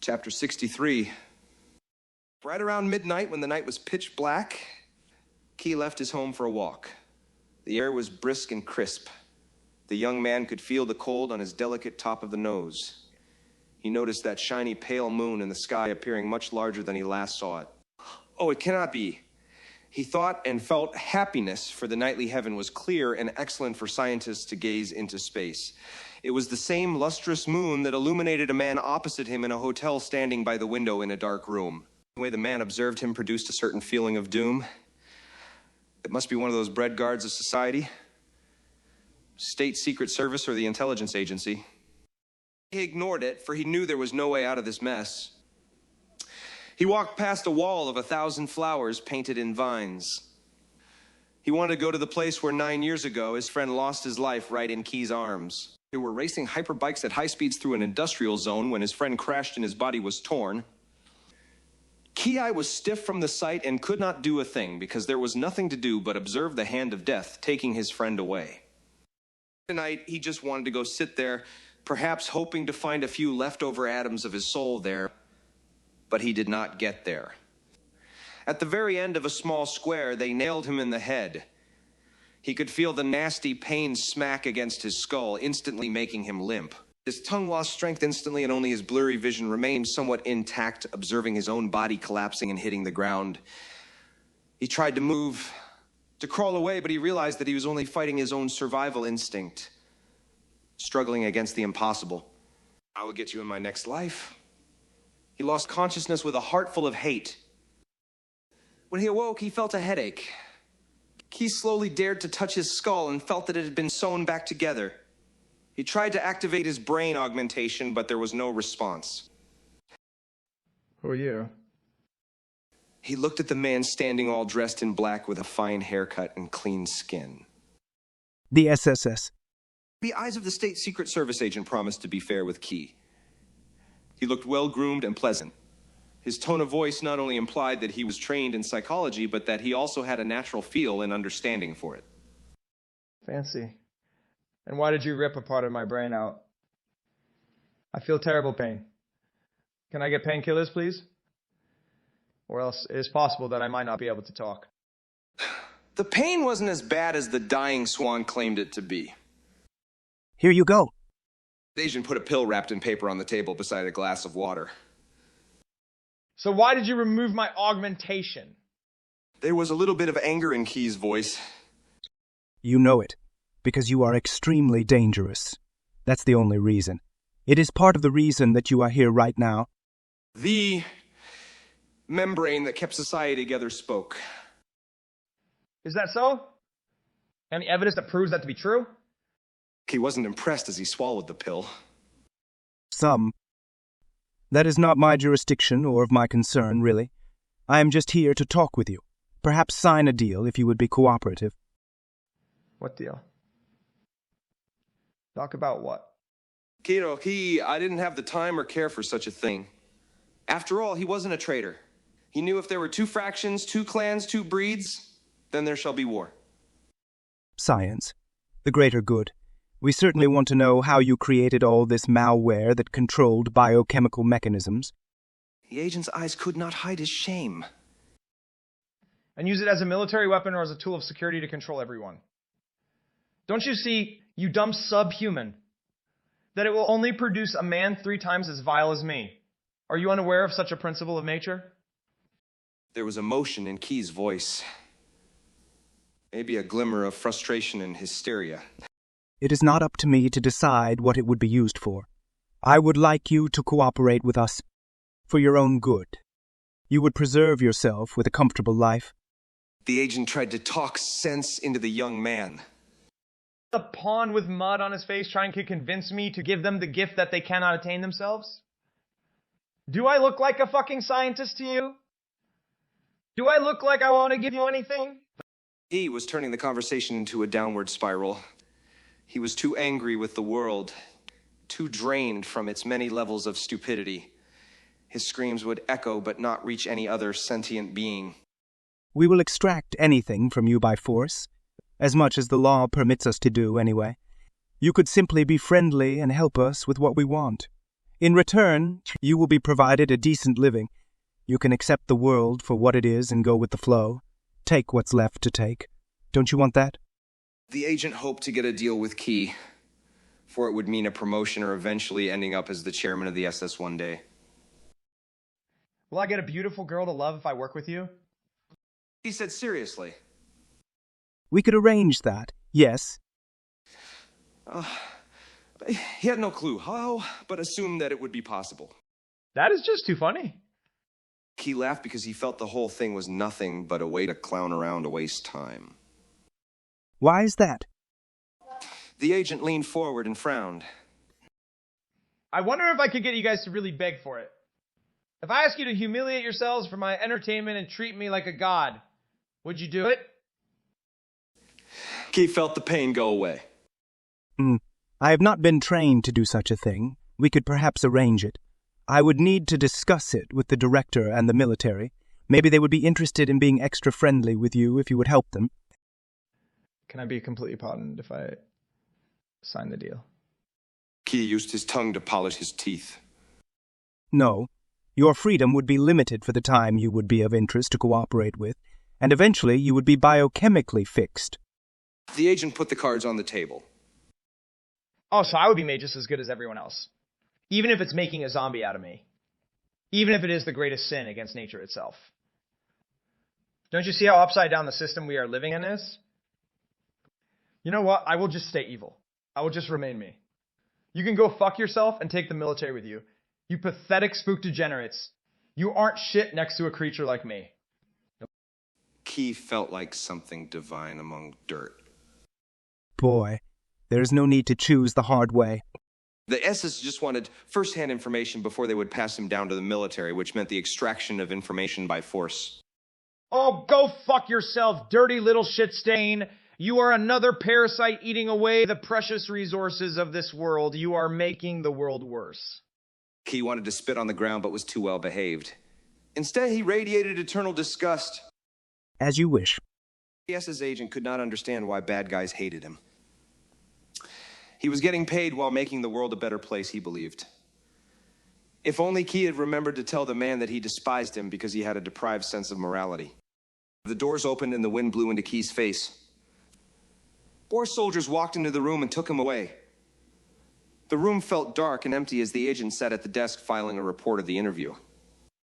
Chapter 63. Right around midnight, when the night was pitch black, Key left his home for a walk. The air was brisk and crisp. The young man could feel the cold on his delicate top of the nose. He noticed that shiny pale moon in the sky appearing much larger than he last saw it. Oh, it cannot be. He thought and felt happiness, for the nightly heaven was clear and excellent for scientists to gaze into space. It was the same lustrous moon that illuminated a man opposite him in a hotel standing by the window in a dark room. The way the man observed him produced a certain feeling of doom. It must be one of those bread guards of society. State Secret Service or the intelligence agency. He ignored it, for he knew there was no way out of this mess. He walked past a wall of 1,000 flowers painted in vines. He wanted to go to the place where 9 years ago his friend lost his life right in Key's arms. They were racing hyperbikes at high speeds through an industrial zone when his friend crashed and his body was torn. Key was stiff from the sight and could not do a thing because there was nothing to do but observe the hand of death taking his friend away. Tonight, he just wanted to go sit there, perhaps hoping to find a few leftover atoms of his soul there, but he did not get there. At the very end of a small square, they nailed him in the head. He could feel the nasty pain smack against his skull, instantly making him limp. His tongue lost strength instantly, and only his blurry vision remained somewhat intact, observing his own body collapsing and hitting the ground. He tried to move, to crawl away, but he realized that he was only fighting his own survival instinct, struggling against the impossible. I will get you in my next life. He lost consciousness with a heart full of hate. When he awoke, he felt a headache. Key slowly dared to touch his skull and felt that it had been sewn back together. He tried to activate his brain augmentation, but there was no response. Who are you? He looked at the man standing all dressed in black with a fine haircut and clean skin. The SSS. The eyes of the State Secret Service agent promised to be fair with Key. He looked well-groomed and pleasant. His tone of voice not only implied that he was trained in psychology, but that he also had a natural feel and understanding for it. Fancy. And why did you rip a part of my brain out? I feel terrible pain. Can I get painkillers, please? Or else it is possible that I might not be able to talk. The pain wasn't as bad as the dying swan claimed it to be. Here you go. The agent put a pill wrapped in paper on the table beside a glass of water. So why did you remove my augmentation? There was a little bit of anger in Key's voice. You know it, because you are extremely dangerous. That's the only reason. It is part of the reason that you are here right now. The membrane that kept society together spoke. Is that so? Any evidence that proves that to be true? Key wasn't impressed as he swallowed the pill. Some. That is not my jurisdiction or of my concern, really. I am just here to talk with you. Perhaps sign a deal if you would be cooperative. What deal? Talk about what? Key, I didn't have the time or care for such a thing. After all, he wasn't a traitor. He knew if there were 2 fractions, 2 clans, 2 breeds, then there shall be war. Science. The greater good. We certainly want to know how you created all this malware that controlled biochemical mechanisms. The agent's eyes could not hide his shame. And use it as a military weapon or as a tool of security to control everyone. Don't you see, you dumb subhuman, that it will only produce a man 3 times as vile as me? Are you unaware of such a principle of nature? There was emotion in Key's voice. Maybe a glimmer of frustration and hysteria. It is not up to me to decide what it would be used for. I would like you to cooperate with us for your own good. You would preserve yourself with a comfortable life. The agent tried to talk sense into the young man. A pawn with mud on his face trying to convince me to give them the gift that they cannot attain themselves? Do I look like a fucking scientist to you? Do I look like I want to give you anything? He was turning the conversation into a downward spiral. He was too angry with the world, too drained from its many levels of stupidity. His screams would echo but not reach any other sentient being. We will extract anything from you by force, as much as the law permits us to do anyway. You could simply be friendly and help us with what we want. In return, you will be provided a decent living. You can accept the world for what it is and go with the flow. Take what's left to take. Don't you want that? The agent hoped to get a deal with Key, for it would mean a promotion or eventually ending up as the chairman of the SS one day. Will I get a beautiful girl to love if I work with you? He said seriously. We could arrange that, yes. He had no clue how, but assumed that it would be possible. That is just too funny. Key laughed because he felt the whole thing was nothing but a way to clown around to waste time. Why is that? The agent leaned forward and frowned. I wonder if I could get you guys to really beg for it. If I ask you to humiliate yourselves for my entertainment and treat me like a god, would you do it? Key felt the pain go away. I have not been trained to do such a thing. We could perhaps arrange it. I would need to discuss it with the director and the military. Maybe they would be interested in being extra friendly with you if you would help them. Can I be completely pardoned if I sign the deal? Key used his tongue to polish his teeth. No. Your freedom would be limited for the time you would be of interest to cooperate with, and eventually you would be biochemically fixed. The agent put the cards on the table. Oh, so I would be made just as good as everyone else. Even if it's making a zombie out of me. Even if it is the greatest sin against nature itself. Don't you see how upside down the system we are living in is? You know what? I will just stay evil. I will just remain me. You can go fuck yourself and take the military with you. You pathetic spook degenerates. You aren't shit next to a creature like me. Key felt like something divine among dirt. Boy, there is no need to choose the hard way. The SS just wanted first-hand information before they would pass him down to the military, which meant the extraction of information by force. Oh, go fuck yourself, dirty little shit stain. You are another parasite eating away the precious resources of this world. You are making the world worse. Key wanted to spit on the ground, but was too well behaved. Instead, he radiated eternal disgust. As you wish. The SS agent could not understand why bad guys hated him. He was getting paid while making the world a better place, he believed. If only Key had remembered to tell the man that he despised him because he had a deprived sense of morality. The doors opened and the wind blew into Key's face. 4 soldiers walked into the room and took him away. The room felt dark and empty as the agent sat at the desk filing a report of the interview.